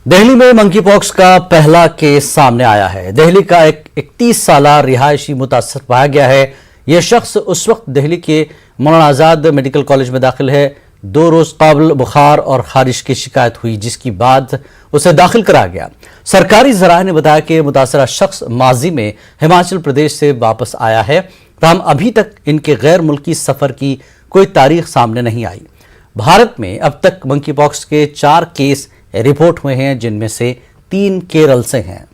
दिल्ली में monkey pox का पहला केस सामने आया है। दिल्ली का एक 31 साल रिहायशी मुतासर पाया गया है। यह शख्स उस वक्त दिल्ली के मौलाना आजाद मेडिकल कॉलेज में दाखिल है। 2 रोज कबल बुखार और खारिश की शिकायत हुई, जिसकी बाद उसे दाखिल कराया गया। सरकारी जराये ने बताया कि मुतासरा शख्स माजी में हिमाचल प्रदेश से वापस आया है, ताहम अभी तक इनके गैर मुल्की सफर की कोई तारीख सामने नहीं आई। भारत में अब तक मंकी पॉक्स के 4 केस रिपोर्ट हुए हैं, जिनमें से 3 केरल से हैं।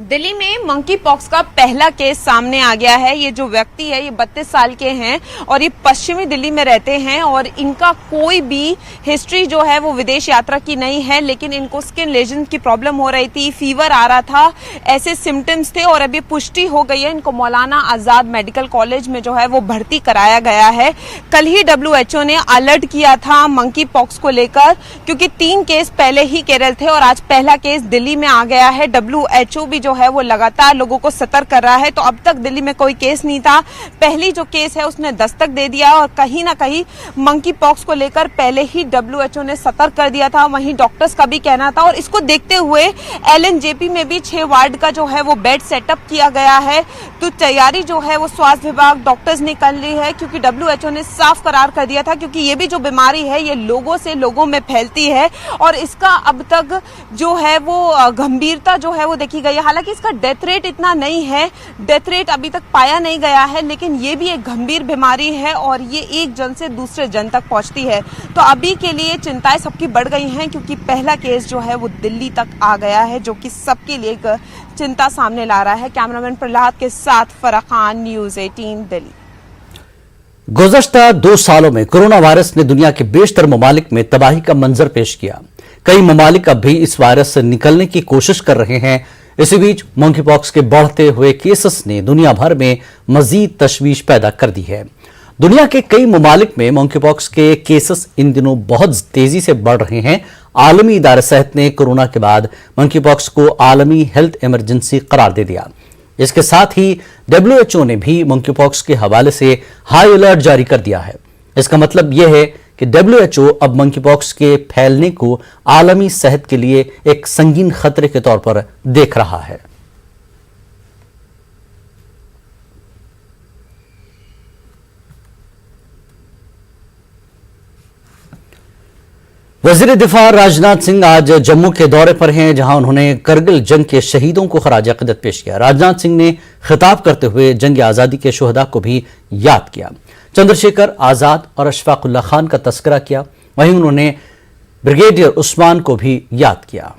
दिल्ली में मंकी पॉक्स का पहला केस सामने आ गया है। ये जो व्यक्ति है ये 32 साल के हैं और ये पश्चिमी दिल्ली में रहते हैं और इनका कोई भी हिस्ट्री जो है वो विदेश यात्रा की नहीं है, लेकिन इनको स्किन लेजन की प्रॉब्लम हो रही थी, फीवर आ रहा था, ऐसे सिम्टम्स थे और अभी पुष्टि हो गई है। इनको मौलाना आजाद मेडिकल कॉलेज में जो है वो भर्ती कराया गया है। कल ही WHO ने अलर्ट किया था मंकी पॉक्स को लेकर, क्योंकि 3 केस पहले ही केरल थे और आज पहला केस दिल्ली में आ गया है। WHO भी जो है वो लगातार लोगों को सतर्क कर रहा है। तो अब तक दिल्ली में कोई केस नहीं था, पहली जो केस है उसने दस्तक दे दिया और कहीं ना कहीं मंकी पॉक्स को लेकर पहले ही WHO ने सतर्क कर दिया था। वहीं डॉक्टर्स का भी कहना था और इसको देखते हुए LNJP में भी 6 वार्ड का जो है वो बेड सेटअप किया गया है। तो तैयारी जो है वो स्वास्थ्य विभाग डॉक्टर्स ने कर ली है, क्योंकि WHO ने साफ करार कर दिया था, क्योंकि ये भी जो बीमारी है ये लोगों से लोगों में फैलती है और इसका अब तक जो है वो गंभीरता जो है वो देखी गई है। हालांकि इसका डेथ रेट इतना नहीं है, डेथ रेट अभी तक पाया नहीं गया है, लेकिन ये भी एक गंभीर बीमारी है और ये एक जन से दूसरे जन तक पहुंचती है। तो अभी के लिए चिंताएं सबकी बढ़ गई हैं, क्योंकि पहला केस जो है वो दिल्ली तक आ गया है, जो कि सबके लिए एक चिंता सामने ला रहा है। कैमरामैन प्रहलाद के साथ फराह खान, न्यूज़ 18 दिल्ली। गुज़श्ता 2 सालों में कोरोना वायरस ने दुनिया के बेशतर ममालिक में तबाही का मंजर पेश किया। कई ममालिक अब भी इस वायरस से निकलने की कोशिश कर रहे हैं। इसी बीच मंकी पॉक्स के बढ़ते हुए केसेस ने दुनिया भर में मजीद तशवीश पैदा कर दी है। दुनिया के कई ममालिक में मंकी पॉक्स के केसेस इन दिनों बहुत तेजी से बढ़ रहे हैं। आलमी इदारे सेहत ने कोरोना के बाद मंकी पॉक्स को आलमी हेल्थ इमरजेंसी करार दे दिया। इसके साथ ही WHO ने भी मंकी पॉक्स के हवाले से हाई अलर्ट जारी कर दिया है। इसका मतलब यह है कि WHO अब मंकी पॉक्स के फैलने को आलमी सेहत के लिए एक संगीन खतरे के तौर पर देख रहा है। वजीर दिफा राजनाथ सिंह आज जम्मू के दौरे पर हैं, जहां उन्होंने करगिल जंग के शहीदों को खराज अक़ीदत पेश किया। राजनाथ सिंह ने खिताब करते हुए जंग आज़ादी के शुहदा को भी याद किया। चंद्रशेखर आजाद और अशफाक उल्लाह खान का तस्करा किया। वहीं उन्होंने ब्रिगेडियर उस्मान को भी याद किया।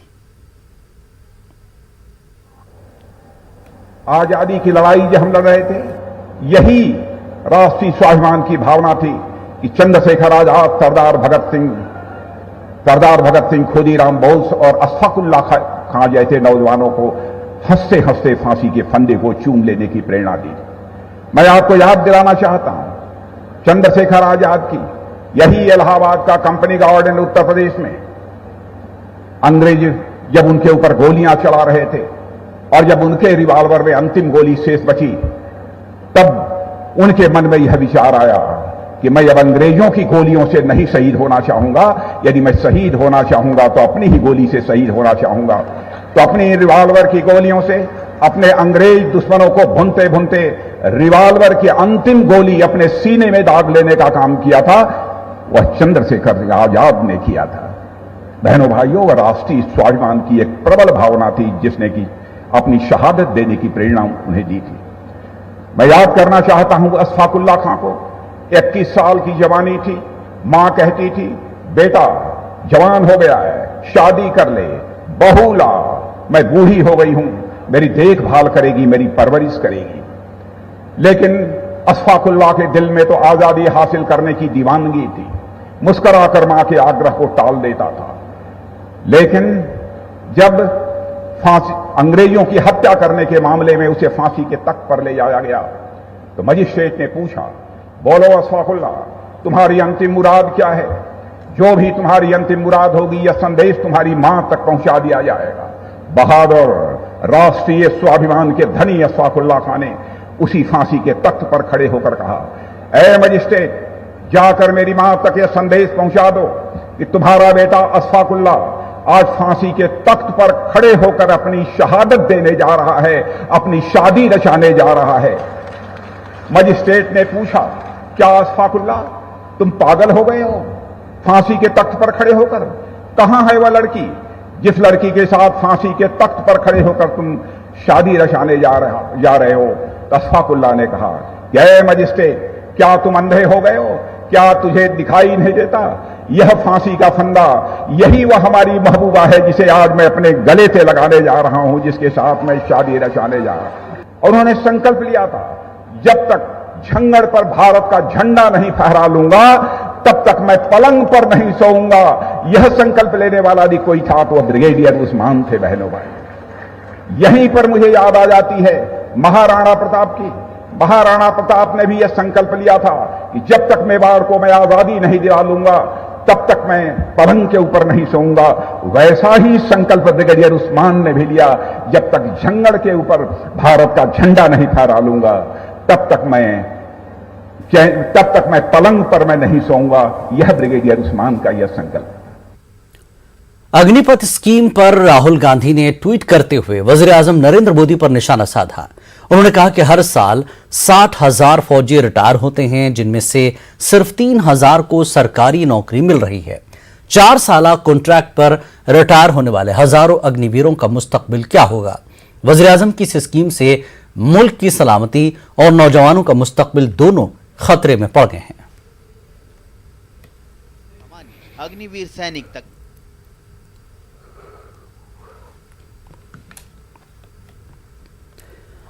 आजादी की लड़ाई जो हम लड़ रहे थे, यही राष्ट्रीय स्वाभिमान की भावना थी कि चंद्रशेखर आजाद, सरदार भगत सिंह, खुदीराम बोस और अशफाक उल्लाह खान जैसे नौजवानों को हंसते हंसते फांसी के फंदे को चूम लेने की प्रेरणा दी। मैं आपको याद दिलाना चाहता हूं, चंद्रशेखर आजाद की यही इलाहाबाद का कंपनी गार्डन उत्तर प्रदेश में अंग्रेज जब उनके ऊपर गोलियां चला रहे थे और जब उनके रिवॉल्वर में अंतिम गोली शेष बची, तब उनके मन में यह विचार आया कि मैं अब अंग्रेजों की गोलियों से नहीं शहीद होना चाहूंगा। यदि मैं शहीद होना चाहूंगा तो अपनी ही गोली से शहीद होना चाहूंगा। तो अपनी रिवॉल्वर की गोलियों से अपने अंग्रेज दुश्मनों को भूनते भूनते रिवॉल्वर की अंतिम गोली अपने सीने में दाग लेने का काम किया था, वह चंद्रशेखर आजाद ने किया था। बहनों भाइयों, वह राष्ट्रीय स्वाभिमान की एक प्रबल भावना थी, जिसने की अपनी शहादत देने की प्रेरणा उन्हें दी थी। मैं याद करना चाहता हूं अशफाक उल्लाह खान को। 21 साल की जवानी थी, मां कहती थी, बेटा जवान हो गया है, शादी कर ले, बहू ला, मैं बूढ़ी हो गई हूं, मेरी देखभाल करेगी, मेरी परवरिश करेगी। लेकिन अशफाक उल्लाह के दिल में तो आजादी हासिल करने की दीवानगी थी। मुस्कुराकर मां के आग्रह को टाल देता था। लेकिन जब अंग्रेजों की हत्या करने के मामले में उसे फांसी के तख्त पर ले जाया गया, तो मजिस्ट्रेट ने पूछा, बोलो अशफाक उल्लाह, तुम्हारी अंतिम मुराद क्या है? जो भी तुम्हारी अंतिम मुराद होगी, यह संदेश तुम्हारी मां तक पहुंचा दिया जाएगा। बहादुर राष्ट्रीय स्वाभिमान के धनी अशफाक उल्लाह खान ने उसी फांसी के तख्त पर खड़े होकर कहा ऐ मजिस्ट्रेट, जाकर मेरी मां तक यह संदेश पहुंचा दो कि तुम्हारा बेटा अशफाकुल्ला आज फांसी के तख्त पर खड़े होकर अपनी शहादत देने जा रहा है, अपनी शादी रचाने जा रहा है। मजिस्ट्रेट ने पूछा, क्या अशफाकुल्ला तुम पागल हो गए हो? फांसी के तख्त पर खड़े होकर? कहां है वह लड़की जिस लड़की के साथ फांसी के तख्त पर खड़े होकर तुम शादी रचाने जा रहे हो? अशफाकुल्ला ने कहा, ऐ मजिस्ट्रेट, क्या तुम अंधे हो गए हो? क्या तुझे दिखाई नहीं देता? यह फांसी का फंदा, यही वह हमारी महबूबा है जिसे आज मैं अपने गले से लगाने जा रहा हूं, जिसके साथ मैं शादी रचाने जा रहा हूं। और उन्होंने संकल्प लिया था, जब तक झंगड़ पर भारत का झंडा नहीं फहरा लूंगा तब तक मैं पलंग पर नहीं सोऊंगा। यह संकल्प लेने वाला भी कोई था तो ब्रिगेडियर उस्मान थे। बहनों भाई, यहीं पर मुझे याद आ जाती है महाराणा प्रताप की। महाराणा प्रताप ने भी यह संकल्प लिया था कि जब तक मेवाड़ को मैं आजादी नहीं दिला लूंगा तब तक मैं पलंग के ऊपर नहीं सोऊंगा। वैसा ही संकल्प ब्रिगेडियर उस्मान ने भी लिया, जब तक झंगड़ के ऊपर भारत का झंडा नहीं फहरा लूंगा तब तक मैं पलंग पर मैं नहीं सोऊंगा। यह ब्रिगेडियर उस्मान का यह संकल्प। अग्निपथ स्कीम पर राहुल गांधी ने ट्वीट करते हुए वजीर आजम नरेंद्र मोदी पर निशाना साधा। उन्होंने कहा कि हर साल 60,000 फौजी रिटायर होते हैं, जिनमें से सिर्फ 3,000 को सरकारी नौकरी मिल रही है। 4 साल कॉन्ट्रैक्ट पर रिटायर होने वाले हजारों अग्निवीरों का मुस्तकबिल क्या होगा? वजीर आजम की इस स्कीम से मुल्क की सलामती और नौजवानों का मुस्तकबिल दोनों खतरे में पड़ गए हैं। अग्निवीर सैनिक तक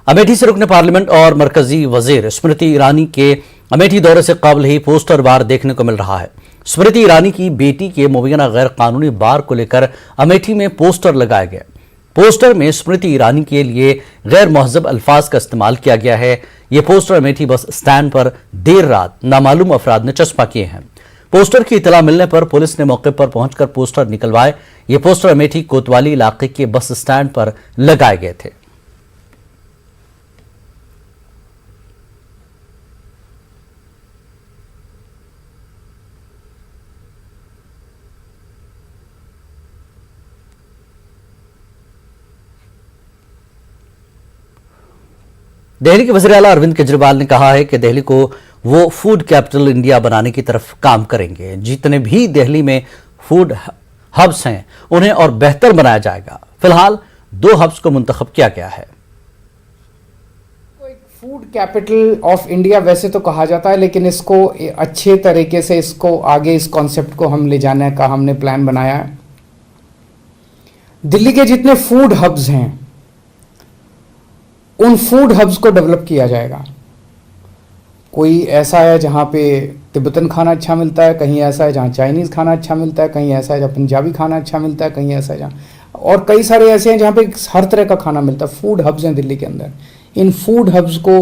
अमेठी से रुकने पार्लियामेंट और मरकजी वजीर स्मृति ईरानी के अमेठी दौरे से कबल ही पोस्टर वार देखने को मिल रहा है। स्मृति ईरानी की बेटी के मुबैना गैर कानूनी बार को लेकर अमेठी में पोस्टर लगाए गए। पोस्टर में स्मृति ईरानी के लिए गैर महजब अल्फाज का इस्तेमाल किया गया है। ये पोस्टर अमेठी बस स्टैंड पर देर रात नामालूम अफराद ने चस्पा किए हैं। पोस्टर की इतला मिलने पर पुलिस ने मौके पर पहुंचकर पोस्टर निकलवाए। ये पोस्टर अमेठी कोतवाली इलाके के बस स्टैंड पर लगाए गए थे। दिल्ली के वज़ीर आला अरविंद केजरीवाल ने कहा है कि दिल्ली को वो फूड कैपिटल इंडिया बनाने की तरफ काम करेंगे। जितने भी दिल्ली में फूड हब्स हैं उन्हें और बेहतर बनाया जाएगा। फिलहाल 2 हब्स को मुंतखब किया गया है। फूड कैपिटल ऑफ इंडिया वैसे तो कहा जाता है, लेकिन इसको अच्छे तरीके से इसको आगे इस कॉन्सेप्ट को हम ले जाने का हमने प्लान बनाया है। दिल्ली के जितने फूड हब्स हैं उन फूड हब्स को डेवलप किया जाएगा। कोई ऐसा है जहाँ पे तिब्बतन खाना अच्छा मिलता है, कहीं ऐसा है जहाँ चाइनीज़ खाना अच्छा मिलता है, कहीं ऐसा है जहाँ पंजाबी खाना अच्छा मिलता है, कहीं ऐसा है जहाँ, और कई सारे ऐसे हैं जहाँ पे हर तरह का खाना मिलता है। फूड हब्स हैं दिल्ली के अंदर। इन फूड हब्स को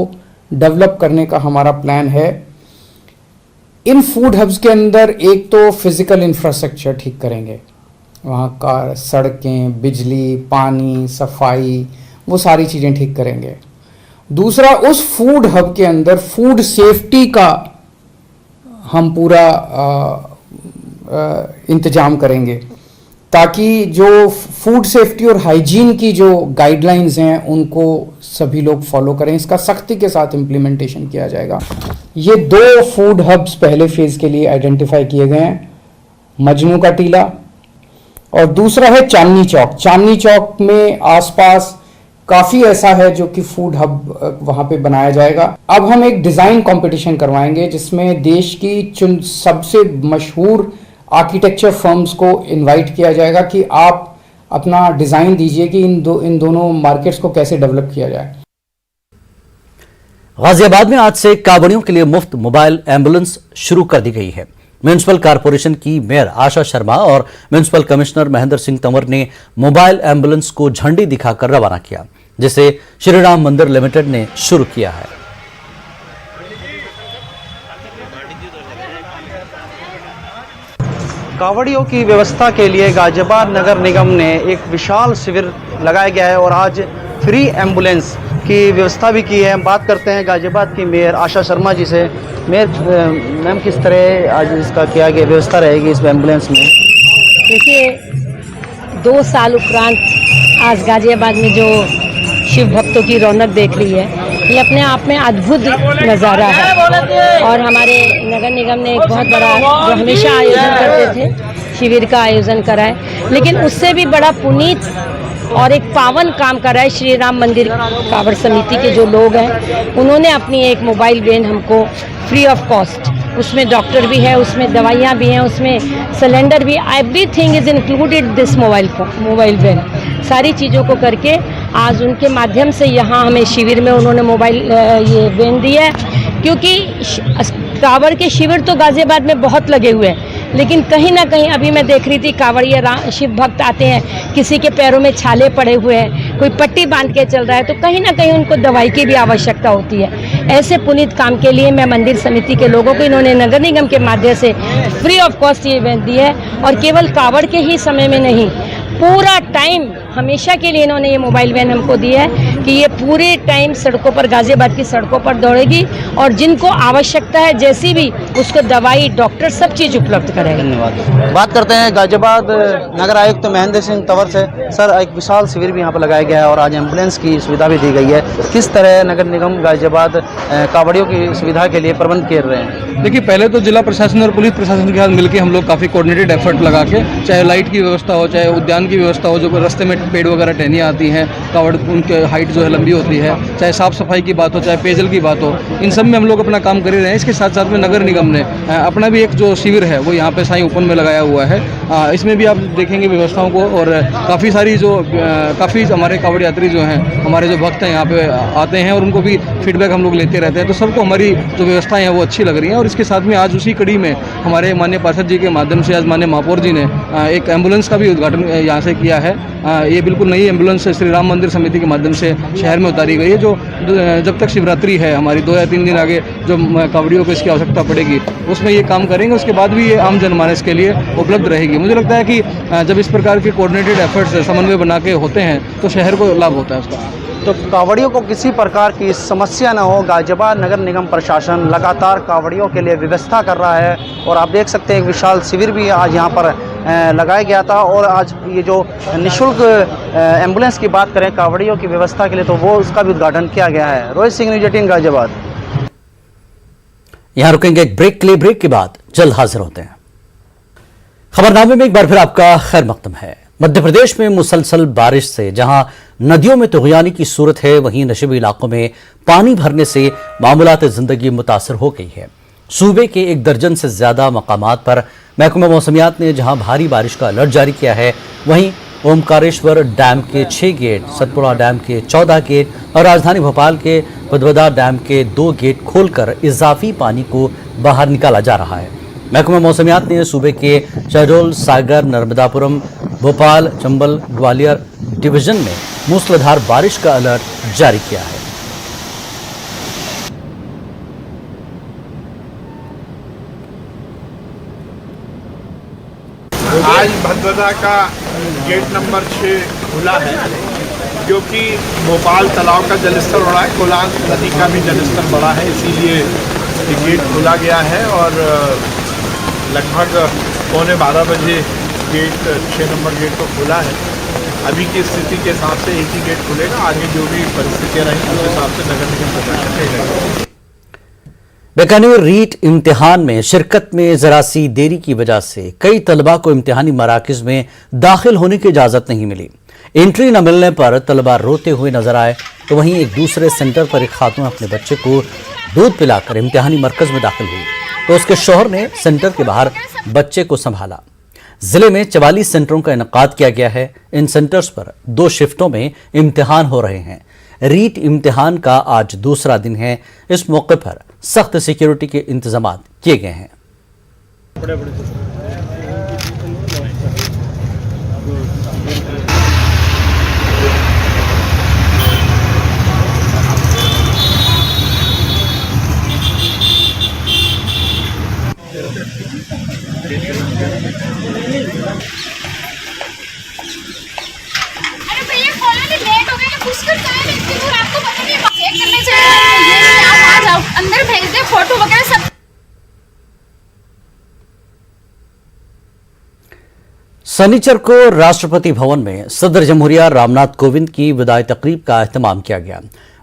डेवलप करने का हमारा प्लान है। इन फूड हब्स के अंदर एक तो फिजिकल इंफ्रास्ट्रक्चर ठीक करेंगे, वहाँ का सड़कें, बिजली, पानी, सफाई, वो सारी चीज़ें ठीक करेंगे। दूसरा, उस फूड हब के अंदर फूड सेफ्टी का हम पूरा इंतजाम करेंगे, ताकि जो फूड सेफ्टी और हाइजीन की जो गाइडलाइंस हैं उनको सभी लोग फॉलो करें। इसका सख्ती के साथ इम्प्लीमेंटेशन किया जाएगा। ये 2 फूड हब्स पहले फेज़ के लिए आइडेंटिफाई किए गए हैं, मजनू का टीला और दूसरा है चांदनी चौक। चांदनी चौक में आसपास काफ़ी ऐसा है जो कि फूड हब वहाँ पे बनाया जाएगा। अब हम एक डिज़ाइन कंपटीशन करवाएंगे जिसमें देश की सबसे मशहूर आर्किटेक्चर फर्म्स को इनवाइट किया जाएगा कि आप अपना डिज़ाइन दीजिए कि इन दोनों मार्केट्स को कैसे डेवलप किया जाए। गाजियाबाद में आज से कांवड़ियों के लिए मुफ्त मोबाइल एम्बुलेंस शुरू कर दी गई है। म्यूनिसिपल कॉरपोरेशन की मेयर आशा शर्मा और म्यूनिसिपल कमिश्नर महेंद्र सिंह तंवर ने मोबाइल एम्बुलेंस को झंडी दिखाकर रवाना किया, जिसे श्री राम मंदिर लिमिटेड ने शुरू किया है। कांवड़ियों की व्यवस्था के लिए गाजियाबाद नगर निगम ने एक विशाल शिविर लगाया गया है और आज फ्री एम्बुलेंस की व्यवस्था भी की है। बात करते हैं गाजियाबाद की मेयर आशा शर्मा जी से। मेयर मैम, किस तरह आज इसका किया गया व्यवस्था रहेगी इस एम्बुलेंस में? देखिए, 2 साल उपरांत आज गाजियाबाद में जो शिव भक्तों की रौनक देख रही है, ये अपने आप में अद्भुत नज़ारा है। और हमारे नगर निगम ने एक बहुत बड़ा, जो हमेशा आयोजन करते थे, शिविर का आयोजन करा है, लेकिन उससे भी बड़ा पुनीत और एक पावन काम कर रहा है श्री राम मंदिर कावड़ समिति के जो लोग हैं। उन्होंने अपनी एक मोबाइल वैन हमको फ्री ऑफ कॉस्ट, उसमें डॉक्टर भी है, उसमें दवाइयाँ भी हैं, उसमें सिलेंडर भी, everything is included this mobile van. सारी चीज़ों को करके आज उनके माध्यम से यहाँ हमें शिविर में उन्होंने मोबाइल ये वैन दी है, क्योंकि कावड़ के शिविर तो गाजियाबाद में बहुत लगे हुए हैं, लेकिन कहीं ना कहीं अभी मैं देख रही थी कांवड़िया शिव भक्त आते हैं, किसी के पैरों में छाले पड़े हुए हैं, कोई पट्टी बांध के चल रहा है, तो कहीं ना कहीं उनको दवाई की भी आवश्यकता होती है। ऐसे पुनीत काम के लिए मैं मंदिर समिति के लोगों को, इन्होंने नगर निगम के माध्यम से फ्री ऑफ कॉस्ट ये वैन दी है। और केवल कावड़ के ही समय में नहीं, पूरा टाइम, हमेशा के लिए इन्होंने ये मोबाइल वैन हमको दी है कि ये पूरे टाइम सड़कों पर, गाजियाबाद की सड़कों पर दौड़ेगी और जिनको आवश्यकता है जैसी भी, उसको दवाई, डॉक्टर, सब चीज़ उपलब्ध करेगा। धन्यवाद। बात करते हैं गाजियाबाद नगर आयुक्त तो महेंद्र सिंह तंवर से। सर, एक विशाल शिविर भी यहाँ पर लगाया गया है और आज एम्बुलेंस की सुविधा भी दी गई है। किस तरह नगर निगम गाजियाबाद कावड़ियों की सुविधा के लिए प्रबंध कर रहे हैं? देखिए, पहले तो जिला प्रशासन और पुलिस प्रशासन के साथ मिलकर हम लोग काफ़ी कोऑर्डिनेटेड एफर्ट लगा के, चाहे लाइट की व्यवस्था हो, चाहे उद्यान की व्यवस्था हो, जो रास्ते में पेड़ वगैरह टहनियाँ आती हैं, कावड़ उनके हाइट जो है लंबी होती है, चाहे साफ़ सफाई की बात हो, चाहे पेयजल की बात हो, इन सब में हम लोग अपना काम कर ही रहे हैं। इसके साथ साथ में नगर निगम ने अपना भी एक जो शिविर है वो यहाँ पे साईं ओपन में लगाया हुआ है। इसमें भी आप देखेंगे व्यवस्थाओं को, और काफ़ी सारी जो काफ़ी हमारे कावड़ यात्री जो हैं, हमारे जो भक्त हैं यहाँ पे आते हैं और उनको भी फीडबैक हम लोग लेते रहते हैं, तो सबको हमारी जो व्यवस्थाएं हैं वो अच्छी लग रही हैं। और इसके साथ में आज उसी कड़ी में हमारे माननीय पार्षद जी के माध्यम से आज माननीय महापौर जी ने एक एम्बुलेंस का भी उद्घाटन यहाँ से किया है। ये बिल्कुल नई एम्बुलेंस श्री राम मंदिर समिति के माध्यम से शहर में उतारी गई है, जो जब तक शिवरात्रि है हमारी 2 या 3 दिन आगे जो कावड़ियों को इसकी आवश्यकता पड़ेगी, उसमें ये काम करेंगे। उसके बाद भी ये आम जनमानस के लिए उपलब्ध रहेगी। मुझे लगता है कि जब इस प्रकार के कोऑर्डिनेटेड एफर्ट्स समन्वय बना के होते हैं तो शहर को लाभ होता है उसका। तो कावड़ियों को किसी प्रकार की समस्या न हो, गाजियाबाद नगर निगम प्रशासन लगातार कावड़ियों के लिए व्यवस्था कर रहा है। और आप देख सकते हैं एक विशाल शिविर भी आज यहाँ पर लगाया गया था। और आज ये जो निःशुल्क एम्बुलेंस की बात करें कावड़ियों की व्यवस्था के लिए, तो वो उसका भी उद्घाटन किया गया है। रोहित सिंह, न्यूज़ 18 गाजियाबाद। यहां रुकेंगे एक ब्रेक के लिए, ब्रेक के बाद जल्द हाजिर होते हैं। खबरनामे में एक बार फिर आपका खैर मकदम है। मध्य प्रदेश में मुसलसल बारिश से जहां नदियों में तुगयानी की सूरत है, वहीं नशीबी इलाकों में पानी भरने से मामूलात जिंदगी मुतासर हो गई है। सूबे के 1 दर्जन से ज्यादा मकामात पर महकमा मौसमियात ने जहां भारी बारिश का अलर्ट जारी किया है, वहीं ओमकारेश्वर डैम के 6 गेट, सतपुड़ा डैम के 14 गेट और राजधानी भोपाल के बदबदा डैम के 2 गेट खोलकर इजाफी पानी को बाहर निकाला जा रहा है। महकमा मौसमियात ने सूबे के शहडोल, सागर, नर्मदापुरम, भोपाल, चंबल, ग्वालियर डिवीजन में मूसलाधार बारिश का अलर्ट जारी किया है। आज भदभदा का गेट नंबर 6 खुला है, क्योंकि भोपाल तालाब का जलस्तर बढ़ा है, कोलान नदी का भी जलस्तर बढ़ा है, इसीलिए ये गेट खोला गया है। और लगभग 11:15 बजे गेट 6 नंबर गेट को खोला है। अभी की स्थिति के हिसाब से एक ही गेट खुलेगा, आगे जो भी परिस्थितियाँ रहेंगी उस हिसाब से नगर निगम प्रशासन करेगा। बीकानेर रीट इम्तिहान में शिरकत में जरा सी देरी की वजह से कई तलबा को इम्तिहानी मराकज में दाखिल होने की इजाजत नहीं मिली। एंट्री न मिलने पर तलबा रोते हुए नजर आए, तो वहीं एक दूसरे सेंटर पर एक खातून अपने बच्चे को दूध पिलाकर इम्तिहानी मरकज में दाखिल हुई, तो उसके शौहर ने सेंटर के बाहर बच्चे को संभाला। जिले में 44 सेंटरों का इनेकाद किया गया है। इन सेंटर्स पर 2 शिफ्टों में इम्तिहान हो रहे हैं। रीट इम्तिहान का आज दूसरा दिन है। इस मौके पर सख्त सिक्योरिटी के इंतजाम किए गए हैं। अरे भैया कॉलेज लेट हो गए, कुछ कर आपको पता नहीं शनिचर को राष्ट्रपति भवन में सदर जमहूरिया रामनाथ कोविंद की विदाई तकरीब का एहतमाम किया गया।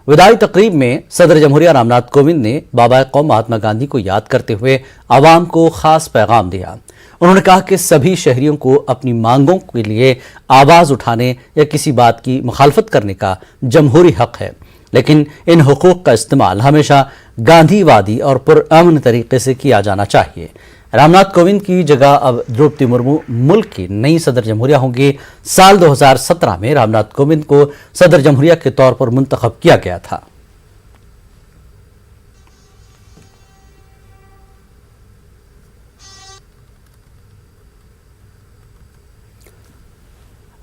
विदाई तकरीब में सदर जमहूरिया रामनाथ कोविंद ने बाबा कौम महात्मा गांधी को याद करते हुए आवाम को खास पैगाम दिया। उन्होंने कहा कि सभी शहरियों को अपनी मांगों के लिए आवाज उठाने या किसी बात की मुखालफत करने का जमहूरी हक है, लेकिन इन हुकूक का इस्तेमाल हमेशा गांधीवादी और पुरअमन तरीके से किया जाना चाहिए। रामनाथ कोविंद की जगह अब द्रौपदी मुर्मू मुल्क की नई सदर जमहूरिया होंगी। साल 2017 में रामनाथ कोविंद को सदर जमहूरिया के तौर पर मुंतखब किया गया था।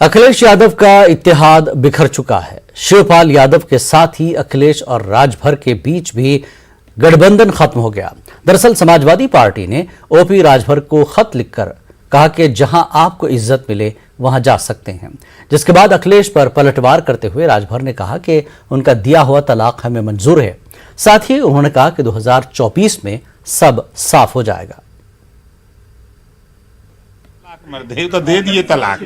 अखिलेश यादव का इत्तेहाद बिखर चुका है। शिवपाल यादव के साथ ही अखिलेश और राजभर के बीच भी गठबंधन खत्म हो गया। दरअसल समाजवादी पार्टी ने ओपी राजभर को खत लिखकर कहा कि जहां आपको इज्जत मिले वहां जा सकते हैं, जिसके बाद अखिलेश पर पलटवार करते हुए राजभर ने कहा कि उनका दिया हुआ तलाक हमें मंजूर है। साथ ही उन्होंने कहा कि 2024 में सब साफ हो जाएगा। तो दे दिए तलाक,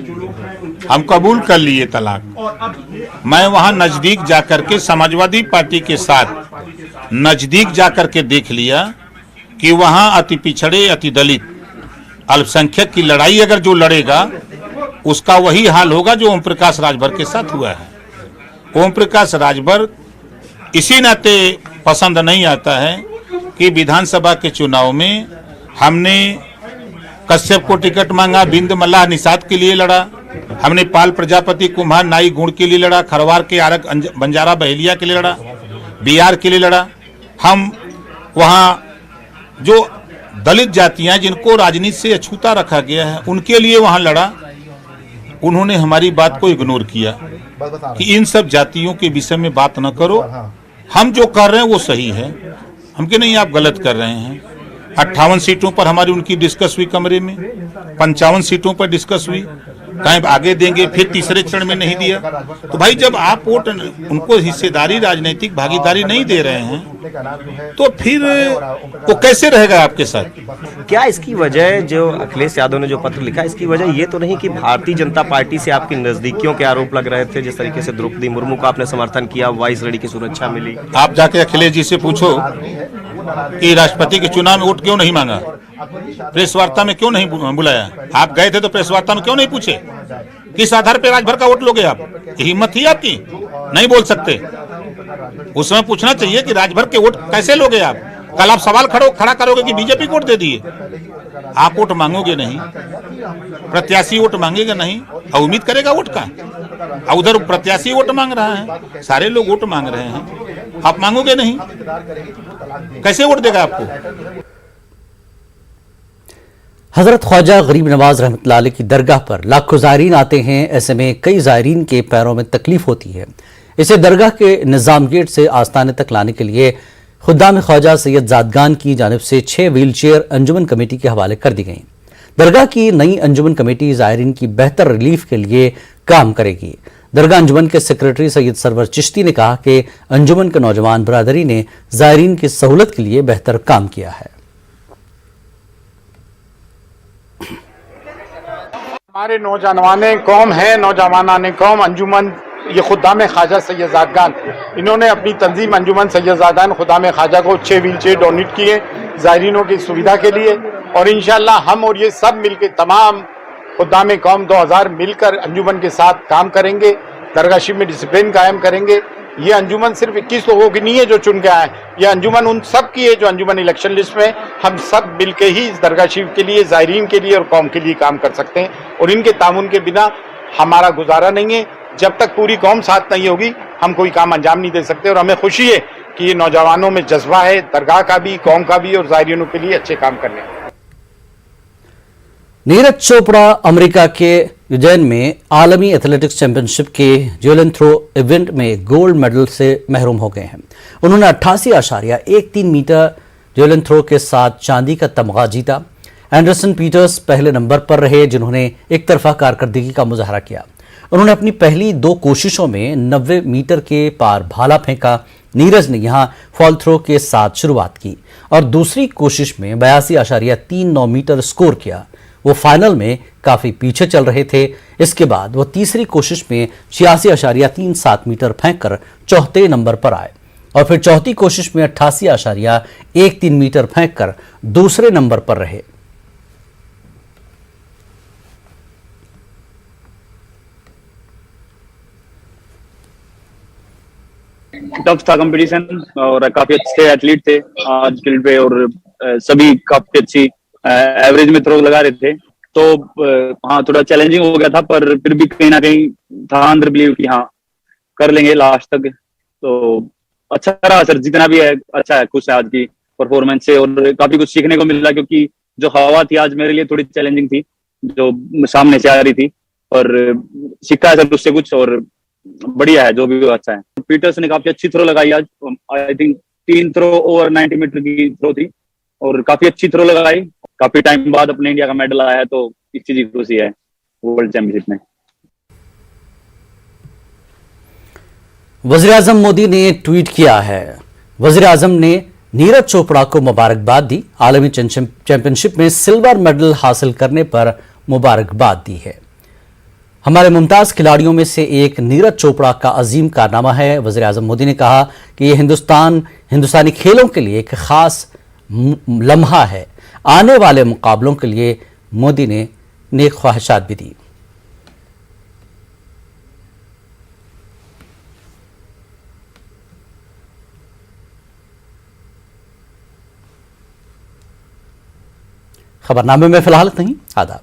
हम कबूल कर लिए तलाक। मैं वहां नजदीक जाकर के समाजवादी पार्टी के साथ नजदीक जाकर के देख लिया कि वहां अति पिछड़े, अति दलित, अल्पसंख्यक की लड़ाई अगर जो लड़ेगा उसका वही हाल होगा जो ओम प्रकाश राजभर के साथ हुआ है। ओम प्रकाश राजभर इसी नाते पसंद नहीं आता है कि विधानसभा के चुनाव में हमने कश्यप को टिकट मांगा, बिंद मल्लाह निषाद के लिए लड़ा, हमने पाल प्रजापति कुम्हार नाई गुण के लिए लड़ा, खरवार के आरक बंजारा बहेलिया के लिए लड़ा, बिहार के लिए लड़ा। हम वहाँ जो दलित जातियां जिनको राजनीति से अछूता रखा गया है उनके लिए वहाँ लड़ा। उन्होंने हमारी बात को इग्नोर किया कि इन सब जातियों के विषय में बात न करो, हम जो कर रहे हैं वो सही है। हम के नहीं, आप गलत कर रहे हैं। 58 सीटों पर हमारी उनकी डिस्कस हुई कमरे में, 55 सीटों पर डिस्कस हुई, कहीं आगे देंगे, फिर तीसरे चरण में नहीं दिया। तो भाई जब आप वोट उनको हिस्सेदारी, राजनीतिक भागीदारी नहीं दे रहे हैं तो फिर वो कैसे रहेगा आपके साथ? क्या इसकी वजह, जो अखिलेश यादव ने जो पत्र लिखा, इसकी वजह ये तो नहीं कि भारतीय जनता पार्टी से आपकी नजदीकियों के आरोप लग रहे थे? जिस तरीके से द्रौपदी मुर्मू का आपने समर्थन किया, 22 लड़ी की सुरक्षा मिली। आप जाके अखिलेश जी से पूछो कि राष्ट्रपति के चुनाव में वोट क्यों नहीं मांगा, प्रेस वार्ता में क्यों नहीं बुलाया? आप गए थे तो प्रेस वार्ता में क्यों नहीं पूछे? किस आधार पे राजभर का वोट लोगे आप? हिम्मत थी आपकी? नहीं बोल सकते। उस समय पूछना चाहिए कि राजभर के वोट कैसे लोगे आप? कल आप सवाल खड़ा करोगे कि बीजेपी को वोट दे दिए। आप वोट मांगोगे नहीं, प्रत्याशी वोट मांगेगा नहीं, और उम्मीद करेगा वोट का। और उधर प्रत्याशी वोट मांग रहा है, सारे लोग वोट मांग रहे हैं, आप मांगोगे नहीं, कैसे वोट देगा आपको? हजरत ख्वाजा गरीब नवाज रहमतुल्लाह अलैह की दरगाह पर लाखों ज़ायरीन आते हैं। ऐसे में कई ज़ायरीन के पैरों में तकलीफ होती है। इसे दरगाह के निज़ाम गेट से आस्ताने तक लाने के लिए खुद्दाम ख्वाजा सैयद ज़ादगान की जानिब से 6 व्हील चेयर अंजुमन कमेटी के हवाले कर दी गई। दरगाह की नई अंजुमन कमेटी ज़ायरीन की बेहतर रिलीफ के लिए काम करेगी। दरगाह अंजुमन के सेक्रेटरी सैयद सरवर चिश्ती ने कहा कि अंजुमन के नौजवान बरादरी ने ज़ायरीन की सहूलत के लिए बेहतर काम किया है। हमारे नौजवान कौम है, नौजवान कौम अंजुमन, ये खुद्दाम ख्वाजा सैयद ज़ादगान, इन्होंने अपनी तंजीम अंजुमन सैयद ज़ादगान खुद्दाम ख्वाजा को 6 व्हील चेयर डोनेट किए ज़ायरीनों की सुविधा के लिए। और इंशाल्लाह हम और ये सब मिलकर, तमाम खुद्दाम कौम 2000 मिलकर अंजुमन के साथ काम करेंगे, दरगाह शिप में डिसिप्लिन कायम करेंगे। ये अंजुमन सिर्फ 21 लोगों की नहीं है जो चुन के आए, ये अंजुमन उन सब की है जो अंजुमन इलेक्शन लिस्ट में। हम सब मिलके ही इस दरगाह शिप के लिए, ज़ायरीन के लिए और कौम के लिए काम कर सकते हैं, और इनके तामुन के बिना हमारा गुजारा नहीं है। जब तक पूरी कौम साथ नहीं होगी हम कोई काम अंजाम नहीं दे सकते। और हमें खुशी है कि ये नौजवानों में जज्बा है, दरगाह का भी, कौम का भी, और ज़ायरीनों के लिए अच्छे काम करने का। नीरज चोपड़ा अमेरिका के उज्जैन में आलमी एथलेटिक्स चैंपियनशिप के जेवलिन थ्रो इवेंट में गोल्ड मेडल से महरूम हो गए हैं। उन्होंने 88.13 मीटर जेवलिन थ्रो के साथ चांदी का तमगा जीता। एंडरसन पीटर्स पहले नंबर पर रहे, जिन्होंने एक तरफा कारकर्दगी का मुजाहरा किया। उन्होंने अपनी पहली 2 कोशिशों में 90 मीटर के पार भाला फेंका। नीरज ने यहां फॉल थ्रो के साथ शुरुआत की और दूसरी कोशिश में 82.39 मीटर स्कोर किया। वो फाइनल में काफी पीछे चल रहे थे। इसके बाद वो तीसरी कोशिश में 86.37 मीटर फेंककर चौथे नंबर पर आए और फिर चौथी कोशिश में 88.13 मीटर फेंककर दूसरे नंबर पर रहे। टफ था कंपटीशन और काफी अच्छे एथलीट थे आज फील्ड पे और सभी काफी अच्छी एवरेज में थ्रो लगा रहे थे। तो हाँ थोड़ा चैलेंजिंग हो गया था, पर फिर भी कहीं ना कहीं था अंदर बिलीव कि हाँ कर लेंगे लास्ट तक। तो अच्छा रहा सर, जितना भी है अच्छा है, खुश है आज की परफॉर्मेंस से और काफी कुछ सीखने को मिला, क्योंकि जो हवा थी आज मेरे लिए थोड़ी चैलेंजिंग थी जो सामने से आ रही थी, और सीखा है सर उससे कुछ और बढ़िया है, जो भी अच्छा है। पीटर्स ने काफी अच्छी थ्रो लगाई आज, I think 3 throw over 90 metre की थ्रो थी और काफी अच्छी थ्रो लगाई। काफी टाइम बाद अपने इंडिया का मेडल आया है, तो इस चीज की खुशी है वर्ल्ड चैंपियनशिप में। वज़ीर आज़म मोदी ने ट्वीट किया है। वज़ीर आज़म ने नीरज चोपड़ा को मुबारकबाद दी। आलमी चैंपियनशिप में सिल्वर मेडल हासिल करने पर मुबारकबाद दी है। हमारे मुमताज खिलाड़ियों में से एक नीरज चोपड़ा का अजीम कारनामा है। वज़ीर आज़म मोदी ने कहा कि यह हिंदुस्तानी खेलों के लिए एक खास लम्हा है। आने वाले मुकाबलों के लिए मोदी ने नेक ख्वाहिशात भी दी। खबरनामे में फिलहाल इतना ही। आदाब।